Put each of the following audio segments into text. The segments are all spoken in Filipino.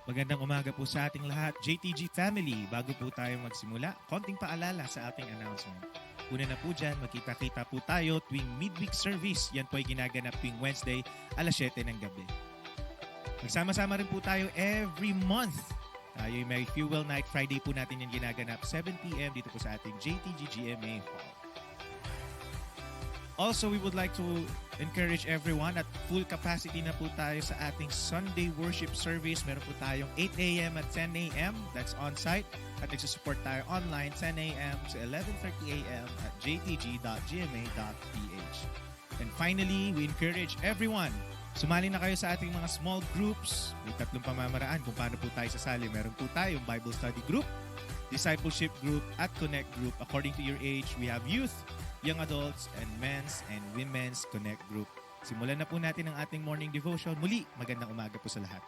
Magandang umaga po sa ating lahat, JTG family. Bago po tayo magsimula, konting paalala sa ating announcement. Una na po dyan, magkita-kita po tayo tuwing midweek service. Yan po ay ginaganap tuwing Wednesday, alas 7 ng gabi. Magsama-sama rin po tayo every month. Tayo may Fuel Night Friday po natin yan ginaganap 7 p.m. dito po sa ating JTG GMA Hall. Also, we would like to encourage everyone at full capacity na po tayo sa ating Sunday worship service. Meron po tayong 8 a.m. at 10 a.m. That's on-site. At nagsusupport tayo online 10 a.m. to 11:30 a.m. at jtg.gma.ph. And finally, we encourage everyone, sumali na kayo sa ating mga small groups. May 3 pamamaraan kung paano po tayo sasali. Meron po tayong Bible study group, discipleship group, at connect group. According to your age, we have youth, young adults, and men's and women's connect group. Simulan na po natin ang ating morning devotion. Muli, magandang umaga po sa lahat.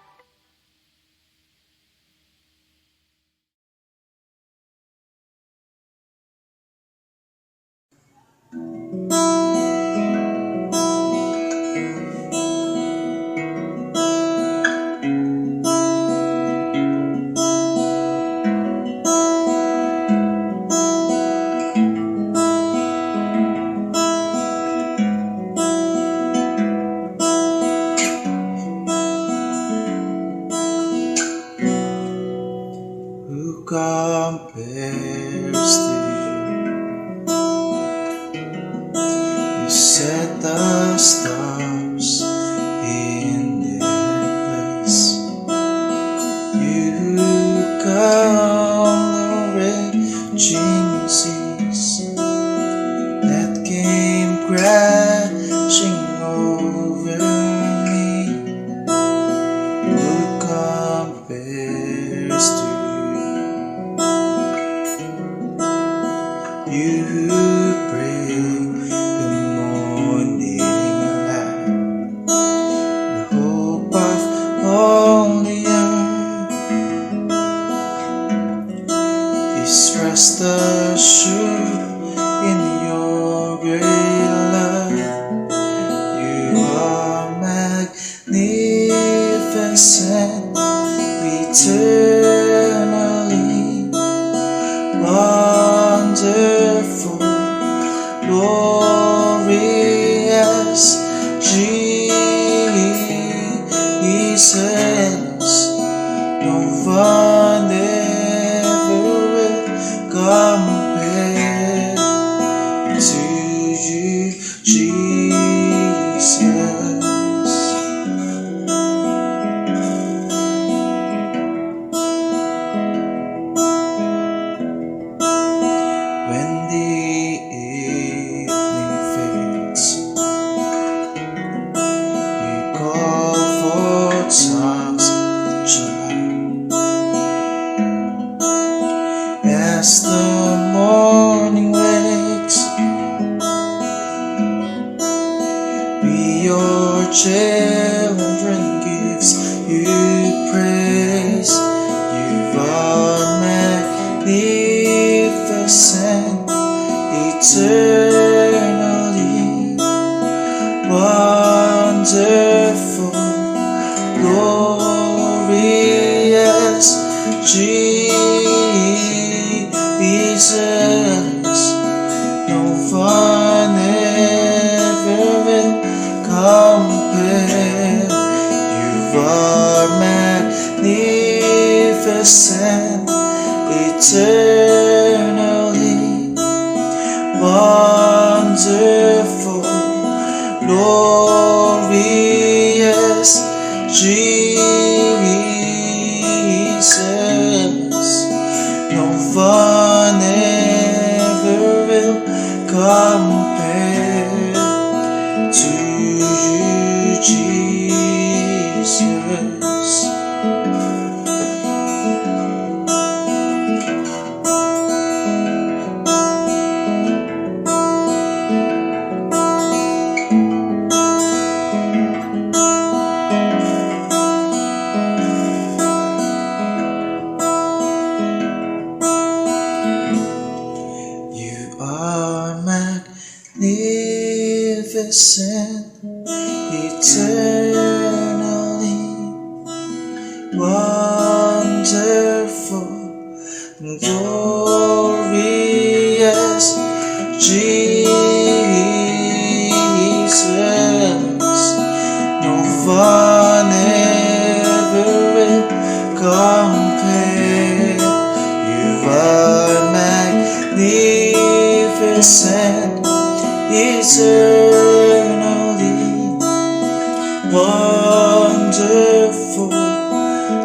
magnificent eternally. Wow. eternally wonderful,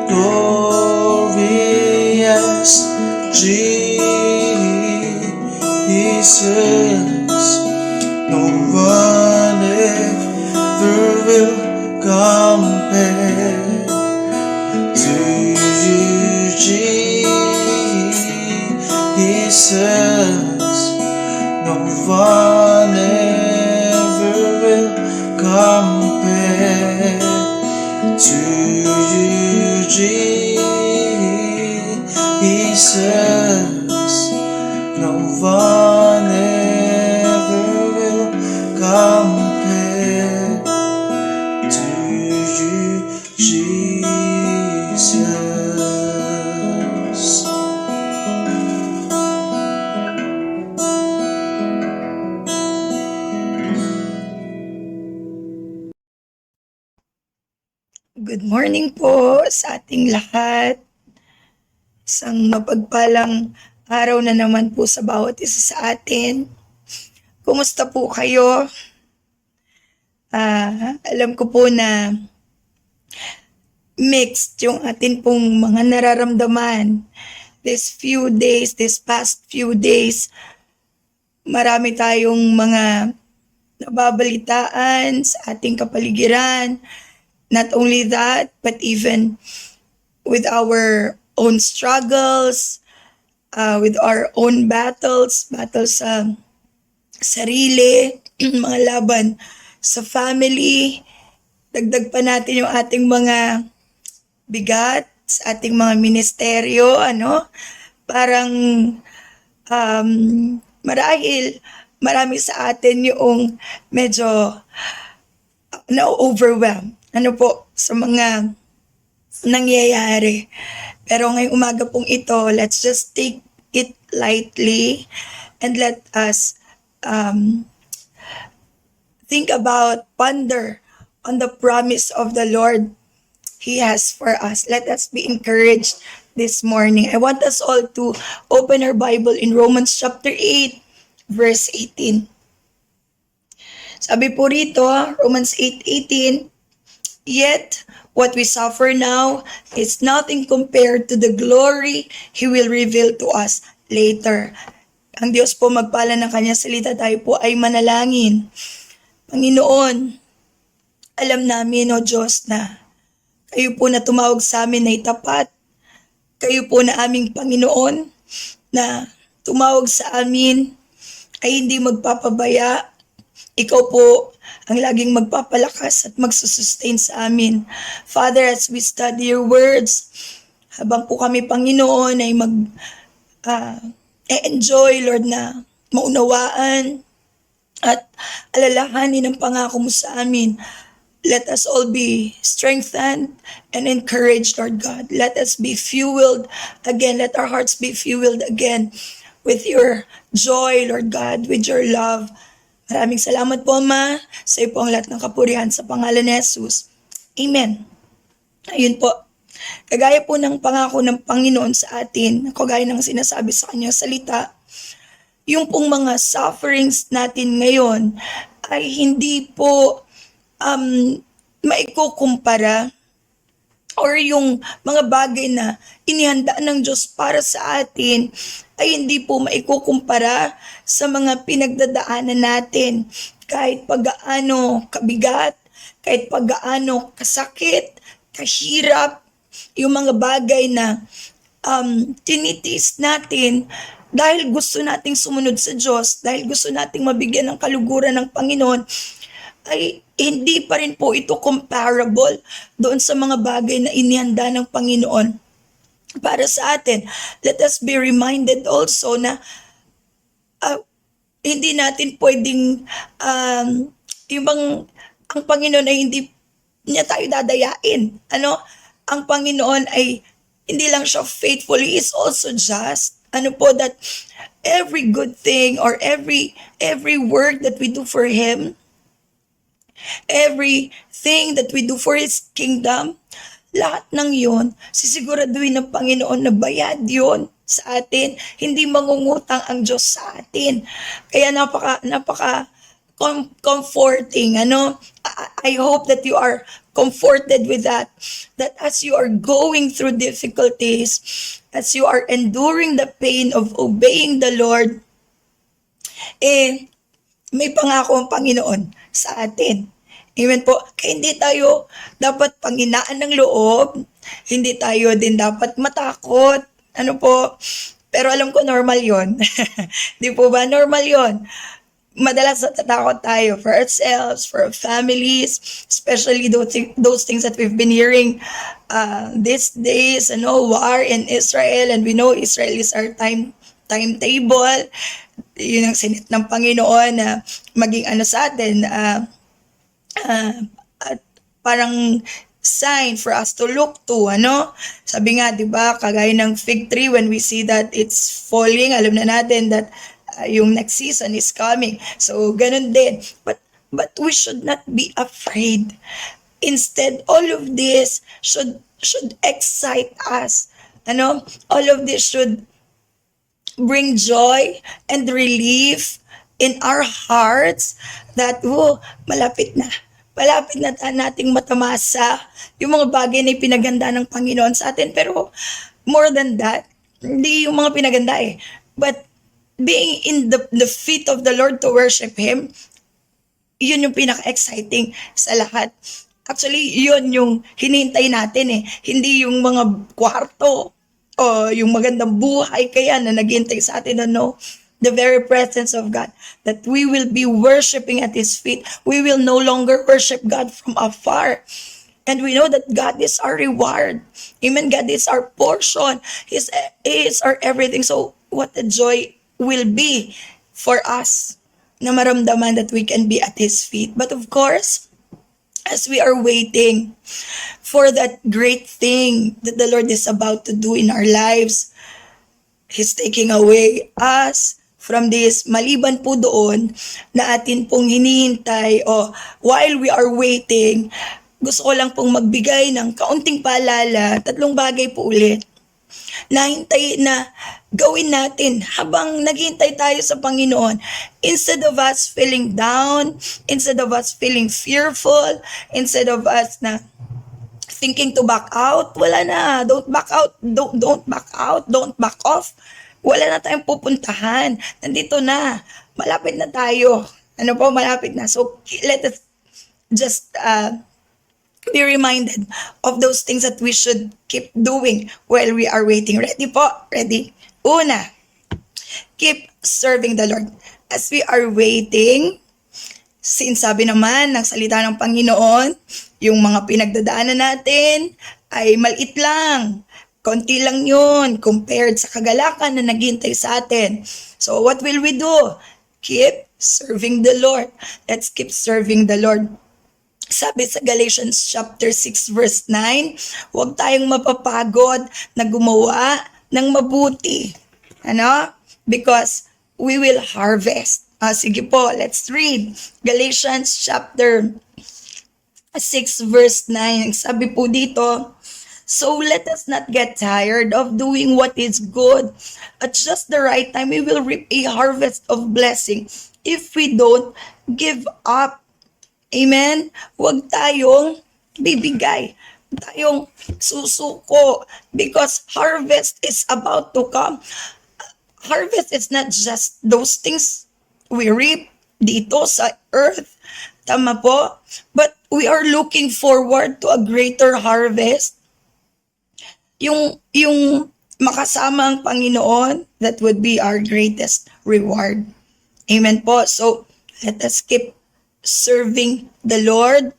glorious Jesus. No one ever will compare to you, Jesus. No one ever will compare to you, Jesus. No one ever will compare to you, Jesus. Good morning po sa ating lahat. Isang mapagpalang araw na naman po sa bawat isa sa atin. Kumusta po kayo? Alam ko po na mixed yung atin pong mga nararamdaman. These past few days, marami tayong mga nababalitaan sa ating kapaligiran. Not only that, but even with our own struggles, with our own battles sa sarili, mga laban sa family. Dagdag pa natin yung ating mga bigat sa ating mga ministeryo, parang marahil marami sa atin yung medyo na-overwhelm sa mga nangyayari. Pero ngayong umaga pong ito, let's just take it lightly and let us ponder on the promise of the Lord He has for us. Let us be encouraged this morning. I want us all to open our Bible in Romans chapter 8, verse 18. Sabi po rito, Romans 8:18, yet what we suffer now is nothing compared to the glory He will reveal to us later. Ang Diyos po magpala ng kanyang salita, tayo po ay manalangin. Panginoon, alam namin, O Diyos, na kayo po na tumawag sa amin ay tapat. Kayo po na aming Panginoon na tumawag sa amin ay hindi magpapabaya. Ikaw po ang laging magpapalakas at magsusustain sa amin. Father, as we study your words, habang po kami, Panginoon, ay enjoy, Lord, na maunawaan at alalahanin ang pangako mo sa amin. Let us all be strengthened and encouraged, Lord God. Let us be fueled again. Let our hearts be fueled again with your joy, Lord God, with your love. Maraming salamat po, Ama. Sa iyo po ang lahat ng kapurihan sa pangalan ni Jesus. Amen. Ayun po. Kagaya po ng pangako ng Panginoon sa atin, kagaya ng sinasabi sa kanyang salita, yung pong mga sufferings natin ngayon ay hindi po maikukumpara or yung mga bagay na inihanda ng Diyos para sa atin ay hindi po maikukumpara sa mga pinagdadaanan natin. Kahit pagaano kabigat, kahit pagaano kasakit, kahirap, yung mga bagay na tinitiis natin dahil gusto nating sumunod sa Diyos, dahil gusto nating mabigyan ng kaluguran ng Panginoon, ay hindi pa rin po ito comparable doon sa mga bagay na inihanda ng Panginoon para sa atin. Let us be reminded also na hindi natin pwedeng ang Panginoon ay hindi niya tayo dadayain. Ang Panginoon ay hindi lang siya faithful, He is also just. That every good thing or every work that we do for Him, everything that we do for His kingdom, lahat ng yun, sisiguraduhin ng Panginoon na bayad yun sa atin. Hindi mangungutang ang Diyos sa atin. Kaya napaka comforting, ano? I hope that you are comforted with that. That as you are going through difficulties, as you are enduring the pain of obeying the Lord, may pangako ang Panginoon sa atin. Amen po. Kaya hindi tayo dapat panghinaan ng loob. Hindi tayo din dapat matakot. Ano po? Pero alam ko normal yon. Di po ba? Normal yon. Madalas natatakot tayo for ourselves, for our families, especially those things that we've been hearing these days, war in Israel, and we know Israel is our timetable. Yun ang sinit ng Panginoon na maging sa atin, at parang sign for us to look to, Sabi nga, di ba, kagaya ng fig tree, when we see that it's falling, alam na natin that yung next season is coming. So, ganun din. But we should not be afraid. Instead, all of this should excite us. All of this should bring joy and relief in our hearts that, malapit na. Malapit na nating matamasa yung mga bagay na pinaganda ng Panginoon sa atin. Pero, more than that, hindi yung mga pinaganda but being in the feet of the Lord to worship Him, yun yung pinaka-exciting sa lahat. Actually, yun yung hinihintay natin Hindi yung mga kwarto o yung magandang buhay kaya na naghihintay sa atin. No, the very presence of God, that we will be worshiping at His feet. We will no longer worship God from afar. And we know that God is our reward. Amen. God is our portion. He is our everything. So, what a joy will be for us na maramdaman that we can be at His feet. But of course, as we are waiting for that great thing that the Lord is about to do in our lives, He's taking away us from this. Maliban po doon na atin pong hinihintay, while we are waiting, gusto ko lang pong magbigay ng kaunting paalala, 3 bagay po ulit na gawin natin habang naghihintay tayo sa Panginoon. Instead of us feeling down, instead of us feeling fearful, instead of us na thinking to back out, wala na. Don't back out. Don't back out. Don't back off. Wala na tayong pupuntahan. Nandito na. Malapit na tayo. Malapit na. So, let us just be reminded of those things that we should keep doing while we are waiting. Ready po? Ready? Una, keep serving the Lord. As we are waiting, since sabi naman ng salita ng Panginoon, yung mga pinagdadaanan natin ay maliit lang. Konti lang yun compared sa kagalakan na naghintay sa atin. So what will we do? Keep serving the Lord. Let's keep serving the Lord. Sabi sa Galatians chapter 6 verse 9, huwag tayong mapapagod na gumawa ng mabuti. Because we will harvest. Sige po, let's read. Galatians chapter 6 verse 9. Sabi po dito, so let us not get tired of doing what is good. At just the right time, we will reap a harvest of blessing if we don't give up. Amen? Huwag tayong bibigay. Huwag tayong susuko. Because harvest is about to come. Harvest is not just those things we reap dito sa earth. Tama po? But we are looking forward to a greater harvest. Yung makasama ang Panginoon, that would be our greatest reward. Amen po? So, let us keep serving the Lord.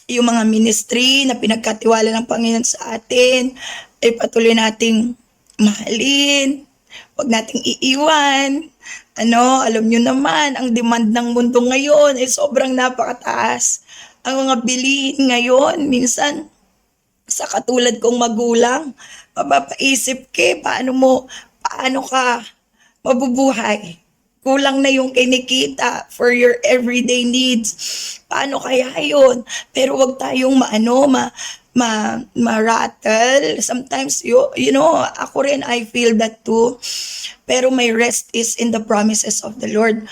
Yung mga ministry na pinagkatiwala ng Panginoon sa atin, ay patuloy nating mahalin. Huwag nating iiwan. Alam nyo naman, ang demand ng mundo ngayon ay sobrang napakataas. Ang mga bilihin ngayon, minsan, sa katulad kong magulang, mapapaisip paano ka mabubuhay? kulang na yung kinikita for your everyday needs. Paano kaya yun? Pero wag tayong ma-rattle. Sometimes, you know, ako rin, I feel that too. Pero my rest is in the promises of the Lord.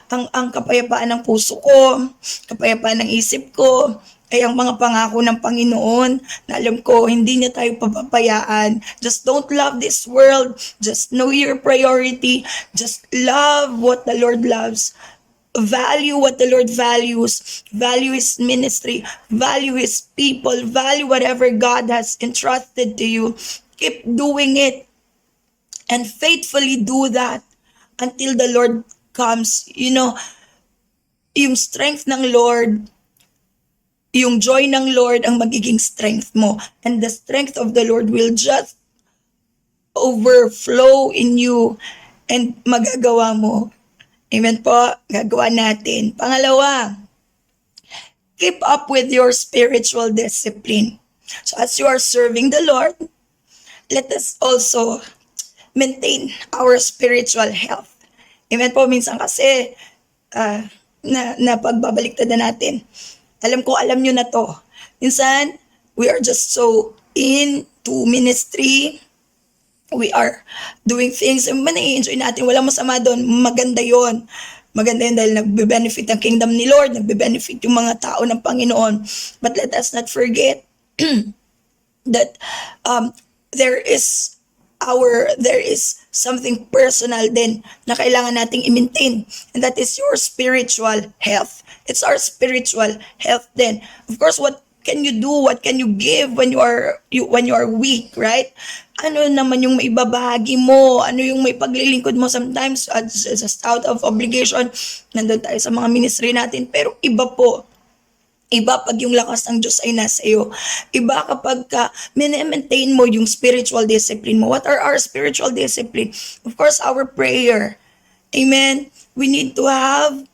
Ang kapayapaan ng puso ko, kapayapaan ng isip ko, ay ang mga pangako ng Panginoon na alam ko hindi niya tayo papapayaan. Just don't love this world. Just know your priority. Just love what the Lord loves. Value what the Lord values. Value His ministry. Value His people. Value whatever God has entrusted to you. Keep doing it. And faithfully do that until the Lord comes. You know, yung strength ng Lord, yung joy ng Lord ang magiging strength mo. And the strength of the Lord will just overflow in you and magagawa mo. Amen po, gagawa natin. Pangalawa, keep up with your spiritual discipline. So as you are serving the Lord, let us also maintain our spiritual health. Amen po, minsan kasi na pagbabaliktad na natin. Alam ko, alam nyo na to. Minsan, we are just so into ministry. We are doing things. Nai-enjoy natin. Walang masama doon. Maganda yon. Maganda yun dahil nagbe-benefit ang kingdom ni Lord. Nagbe-benefit yung mga tao ng Panginoon. But let us not forget that there is something personal din na kailangan nating i-maintain, and that is your spiritual health. It's our spiritual health then. Of course, what can you do? What can you give when you are weak, right? Ano naman yung maibabahagi mo? Ano yung may paglilingkod mo? Sometimes, just out of obligation, nandun tayo sa mga ministry natin. Pero iba po. Iba pag yung lakas ng Diyos ay nasa iyo. Iba kapag maintain mo yung spiritual discipline mo. What are our spiritual discipline? Of course, our prayer. Amen? We need to have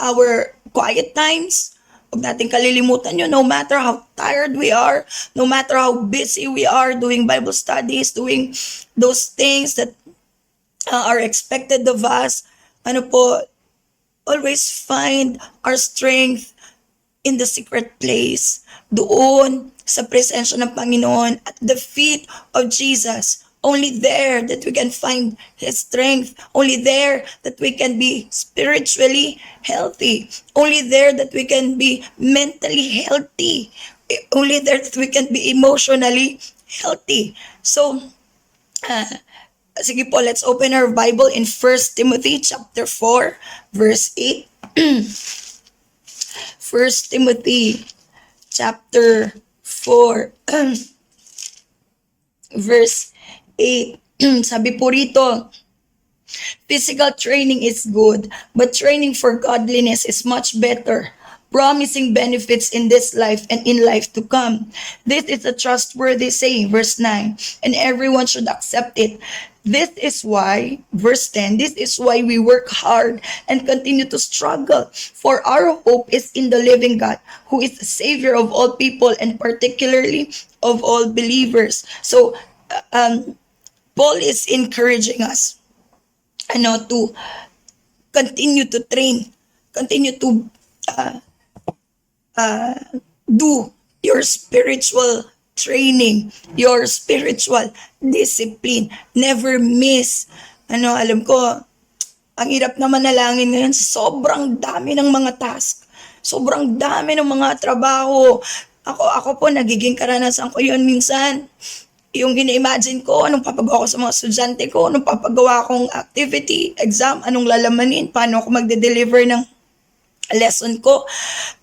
our quiet times. Huwag natin kalilimutan yun. No matter how tired we are, no matter how busy we are doing Bible studies, doing those things that are expected of us, always find our strength in the secret place, doon sa presensya ng Panginoon, at the feet of Jesus. Only there that we can find His strength. Only there that we can be spiritually healthy. Only there that we can be mentally healthy. Only there that we can be emotionally healthy. So, sige po, let's open our Bible in 1 Timothy chapter 4, verse 8. 1 Timothy chapter 4 verse 8. Sabi po rito, physical training is good, but training for godliness is much better, promising benefits in this life and in life to come. This is a trustworthy saying, verse 9, and everyone should accept it. This is why, verse 10, this is why we work hard and continue to struggle, for our hope is in the living God, who is the Savior of all people and particularly of all believers. So, Paul is encouraging us to continue to train, continue to do your spiritual training, your spiritual discipline. Never miss. Alam ko, ang hirap na manalangin ngayon. Sobrang dami ng mga task. Sobrang dami ng mga trabaho. Ako po, nagiging karanasan ko yun minsan. Yung ina-imagine ko, anong papagawa ko sa mga estudyante ko, anong papagawa kong activity, exam, anong lalamanin, paano ako magde-deliver ng lesson ko.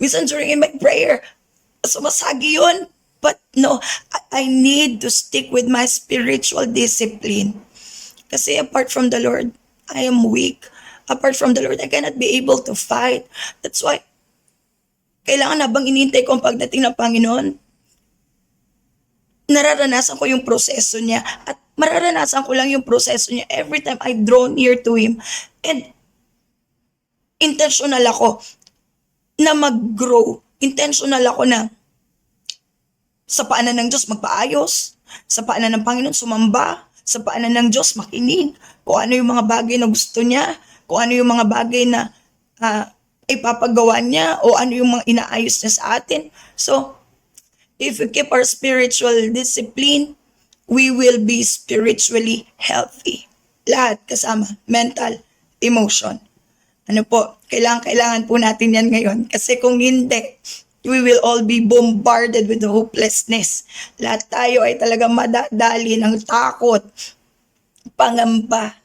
Minsan during my prayer, sumasagi yun. But no, I need to stick with my spiritual discipline. Kasi apart from the Lord, I am weak. Apart from the Lord, I cannot be able to fight. That's why, kailangan habang inintay ko ang pagdating ng Panginoon, nararanasan ko yung proseso niya. At mararanasan ko lang yung proseso niya every time I draw near to Him. And intentional ako na mag-grow. Intentional ako na sa paanan ng Diyos magpaayos, sa paanan ng Panginoon sumamba, sa paanan ng Diyos makinig, kung ano yung mga bagay na gusto niya, kung ano yung mga bagay na ipapagawa niya o ano yung mga inaayos niya sa atin. So, if we keep our spiritual discipline, we will be spiritually healthy. Lahat kasama, mental, emotion. Ano po, kailangan po natin yan ngayon. Kasi kung hindi, we will all be bombarded with the hopelessness. Lahat tayo ay talagang madadali ng takot, pangamba,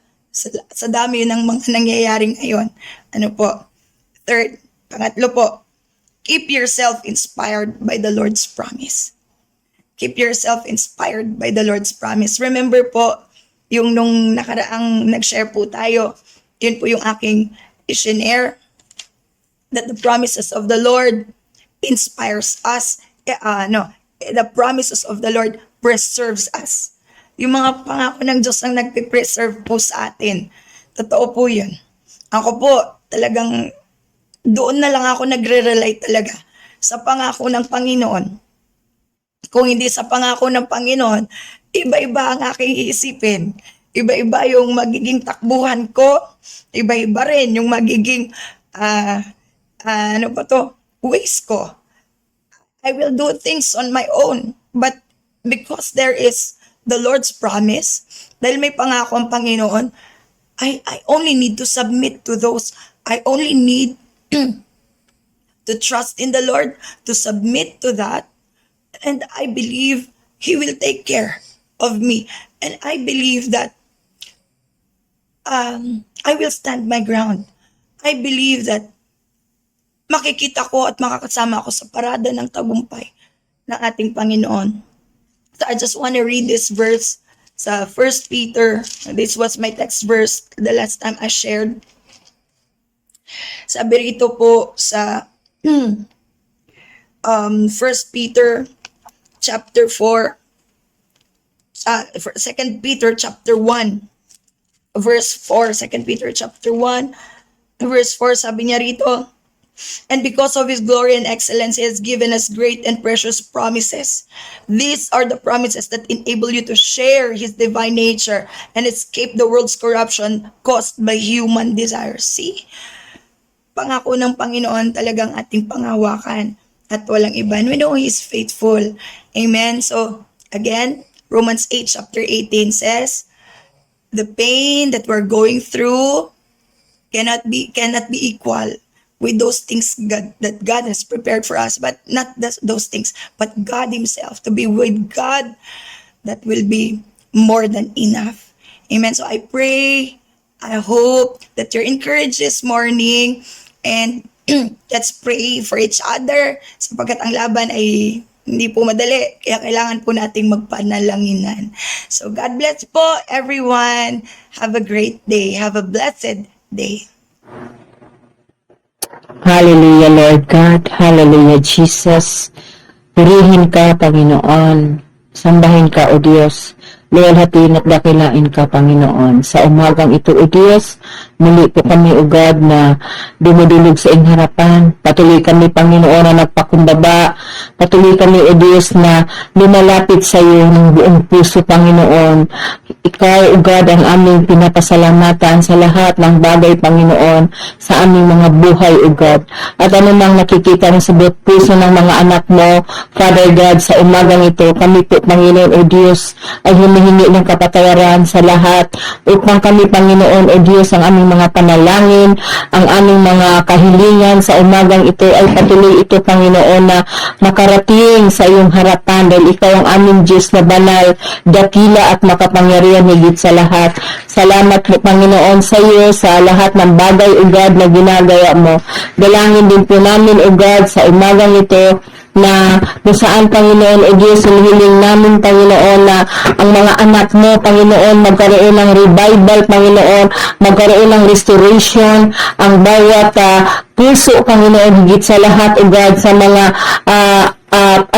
sa dami ng mga nangyayari ngayon. Ano po? Third, pangatlo po, keep yourself inspired by the Lord's promise. Keep yourself inspired by the Lord's promise. Remember po, yung nung nakaraang nag-share po tayo, yun po yung aking i-share, that the promises of the Lord inspires us. The promises of the Lord preserves us. Yung mga pangako ng Diyos ang nagpe-preserve po sa atin. Totoo po yun. Ako po, talagang doon na lang ako nagre-rely talaga sa pangako ng Panginoon. Kung hindi sa pangako ng Panginoon, iba-iba ang aking iisipin. Iba-iba yung magiging takbuhan ko. Iba-iba rin yung magiging, ways ko. I will do things on my own. But because there is the Lord's promise, dahil may pangako ang Panginoon, I only need to submit to those. I only need to trust in the Lord, to submit to that. And I believe He will take care of me. And I believe that I will stand my ground. I believe that makikita ko at makakasama ako sa parada ng tagumpay ng ating Panginoon. So I just want to read this verse sa 1 Peter. This was my text verse the last time I shared. Sabi rito po sa 1 Peter chapter 4, 2 Peter chapter 1, verse 4, 2 Peter chapter 1, verse 4, sabi niya rito, and because of His glory and excellence, He has given us great and precious promises. These are the promises that enable you to share His divine nature and escape the world's corruption caused by human desires. See? Pangako ng Panginoon talagang ating pangawakan at walang iba. And we know He is faithful. Amen? So, again, Romans 8 chapter 18 says, the pain that we're going through cannot be equal with those things that God has prepared for us, but not those things, but God Himself. To be with God, that will be more than enough. Amen. So I pray, I hope that you're encouraged this morning, and let's pray for each other sapagkat ang laban ay hindi po madali, kaya kailangan po nating magpanalanginan. So God bless po everyone. Have a great day. Have a blessed day. Hallelujah, Lord God. Hallelujah, Jesus. Purihin ka, Panginoon. Sambahin ka, O Diyos. Luwalhatiin at dakilain ka, Panginoon. Sa umagang ito, O Diyos, muli po kami, O God, na dumudulog sa iyong harapan. Patuloy kami, Panginoon, na nagpakumbaba. Patuloy kami, O Diyos, na lumalapit sa iyo ng buong puso, Panginoon. Ikaw, O God, ang aming pinapasalamatan sa lahat ng bagay, Panginoon, sa aming mga buhay, O God. At anumang nakikita ng sa buong puso ng mga anak mo, Father God, sa umagang ito, kami po, Panginoon, O Diyos, ay humihingi ng kapatawaran sa lahat upang kami, Panginoon, O Diyos, ang aming mga panalangin, ang aming mga kahilingan sa umagang ito ay patuloy ito, Panginoon, na makarating sa iyong harapan dahil ikaw ang aming Diyos na banal, dakila at makapangyarihan higit sa lahat. Salamat po, Panginoon, sa iyo sa lahat ng bagay, O God, na ginagawa mo. Dalangin din po namin, O God, sa umagang ito, na kung saan, Panginoon, O Diyos, hinihiling namin, Panginoon, na ang mga anak mo, Panginoon, magkaroon ng revival, Panginoon, magkaroon ng restoration, ang bawat puso, Panginoon, higit sa lahat, O God, sa mga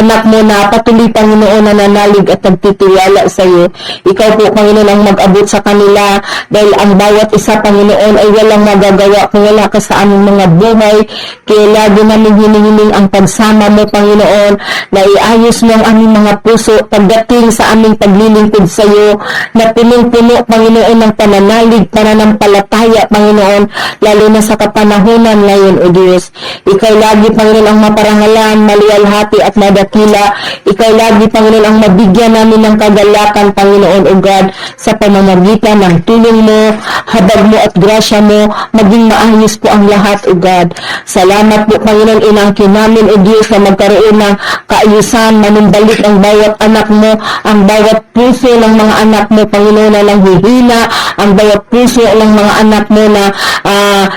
anak mo na patuloy, Panginoon, na nanalig at nagtitiwala sa iyo. Ikaw po, Panginoon, ang mag-abot sa kanila dahil ang bawat isa, Panginoon, ay walang magagawa kung wala ka sa aming mga buhay. Kaya lagi namin hinihiling ang pagsama mo, Panginoon, na iayos mo ang aming mga puso pagdating sa aming paglilingkod sa iyo, na punong-puno, Panginoon, ng pananalig, pananampalataya, Panginoon, lalo na sa kapanahunan ngayon, O Diyos. Ikaw lagi, Panginoon, ang maparangalan, maliwalhati at madakila. Ikaw lagi, Panginoon, ang mabigyan namin ng kagalakan, Panginoon, O God, sa pamamagitan ng tulong mo, habag mo at grasya mo, maging maayos po ang lahat, O God. Salamat po, Panginoon, inangkin namin, O Diyos, na magkaroon ng kaayusan, manumbalik ang bawat anak mo, ang bawat puso ng mga anak mo, Panginoon, na nanghihina, ang bawat puso ng mga anak mo na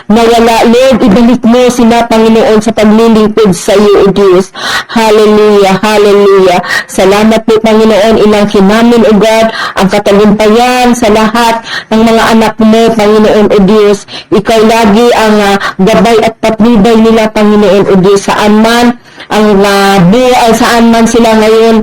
nawala. Lord, ibalik mo sila, Panginoon, sa paglilingkod sa iyo, O Diyos. Hallelujah, hallelujah. Salamat po, Panginoon, inangkin namin, O God, ang katagumpayan sa lahat ng mga anak mo, Panginoon, O Diyos. Ikaw lagi ang gabay at patnubay nila, Panginoon, O Diyos, saan man ang buhay, saan man sila ngayon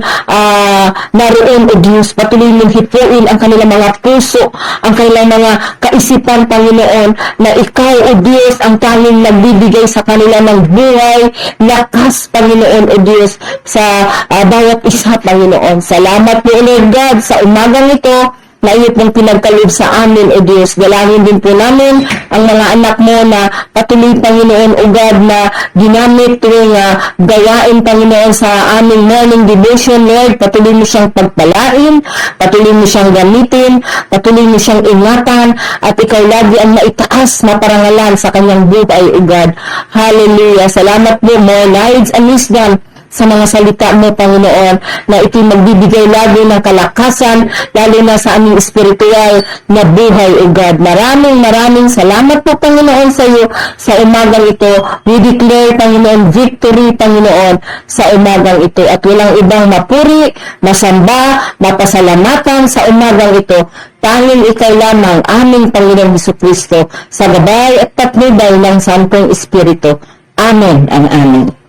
naroon, O Diyos. Patuloy mong hipuin ang kanilang mga puso, ang kanilang mga kaisipan, Panginoon, na ikaw, O Diyos, ang tanging nagbibigay sa kanila ng buhay, lakas, Panginoon, O Diyos, sa bawat isa, Panginoon. Salamat po, Lord God, sa umagang ito na iyo pong pinagkaloob sa amin, O Diyos. Dalangin din po namin ang mga anak mo na patuloy, Panginoon, O God, na ginamit tuwing gawain, Panginoon, sa aming morning devotion, Lord. Patuloy mo siyang pagpalain, patuloy mo siyang gamitin, patuloy mo siyang ingatan, at ikaw lagi ang maitaas na parangalan sa kanyang buhay, O God. Hallelujah. Salamat po, more lives and wisdom sa mga salita mo, Panginoon, na ito'y magbibigay lagi ng kalakasan, lalo na sa aming espiritual na buhay, O God. Maraming salamat po, Panginoon, sa iyo sa umagang ito. We declare, Panginoon, victory, Panginoon, sa umagang ito. At walang ibang mapuri, masamba, mapasalamatan sa umagang ito. Tanging ikaw lamang, aming Panginoong Jesucristo, sa gabay at patnubay ng Santong Espiritu. Amen ang amin.